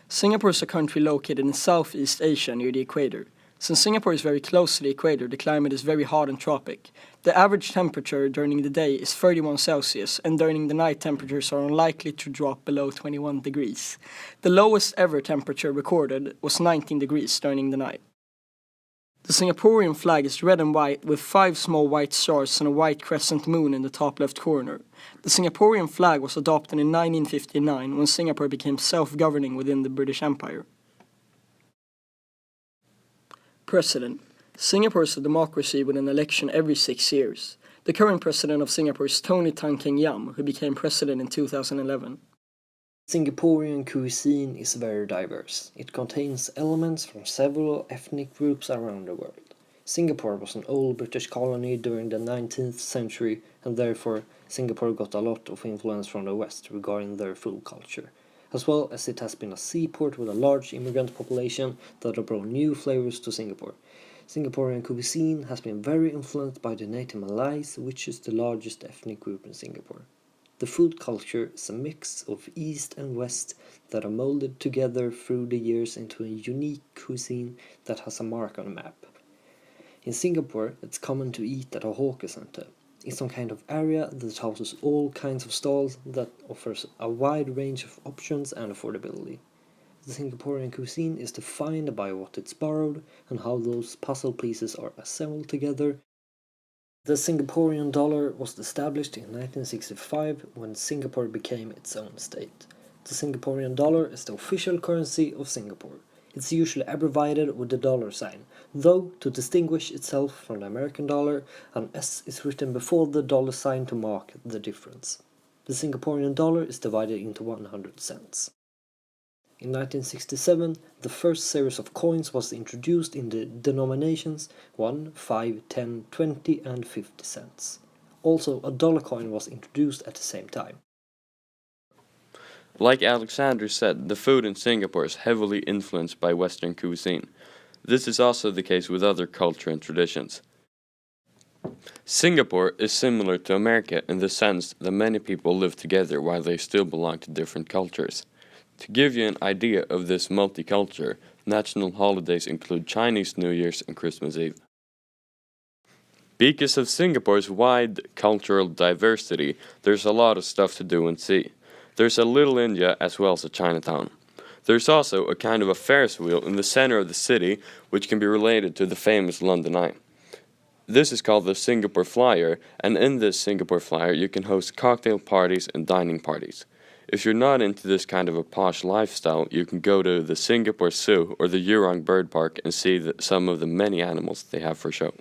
Singapore is a country located in Southeast Asia near the equator. Since Singapore is very close to the equator, the climate is very hot and tropic. The average temperature during the day is 31 Celsius, and during the night temperatures are unlikely to drop below 21 degrees. The lowest ever temperature recorded was 19 degrees during the night. The Singaporean flag is red and white with 5 small white stars and a white crescent moon in the top left corner. The Singaporean flag was adopted in 1959 when Singapore became self-governing within the British Empire. President. Singapore is a democracy with an election every 6 years. The current president of Singapore is Tony Tan Keng Yam, who became president in 2011. Singaporean cuisine is very diverse. It contains elements from several ethnic groups around the world. Singapore was an old British colony during the 19th century, and therefore Singapore got a lot of influence from the West regarding their food culture, as well as it has been a seaport with a large immigrant population that have brought new flavors to Singapore. Singaporean cuisine has been very influenced by the native Malays, which is the largest ethnic group in Singapore. The food culture is a mix of East and West that are molded together through the years into a unique cuisine that has a mark on the map. In Singapore, it's common to eat at a hawker center. It's some kind of area that houses all kinds of stalls that offers a wide range of options and affordability. The Singaporean cuisine is defined by what it's borrowed and how those puzzle pieces are assembled together. The Singaporean dollar was established in 1965 when Singapore became its own state. The Singaporean dollar is the official currency of Singapore. It's usually abbreviated with the dollar sign, though to distinguish itself from the American dollar, an S is written before the dollar sign to mark the difference. The Singaporean dollar is divided into 100 cents. In 1967, the first series of coins was introduced in the denominations 1, 5, 10, 20 and 50 cents. Also, a dollar coin was introduced at the same time. Like Alexander said, the food in Singapore is heavily influenced by Western cuisine. This is also the case with other culture and traditions. Singapore is similar to America in the sense that many people live together while they still belong to different cultures. To give you an idea of this multicultural, national holidays include Chinese New Year's and Christmas Eve. Because of Singapore's wide cultural diversity, there's a lot of stuff to do and see. There's a little India as well as a Chinatown. There's also a kind of a Ferris wheel in the center of the city, which can be related to the famous London Eye. This is called the Singapore Flyer, and in this Singapore Flyer you can host cocktail parties and dining parties. If you're not into this kind of a posh lifestyle, you can go to the Singapore Zoo or the Jurong Bird Park and see some of the many animals they have for show.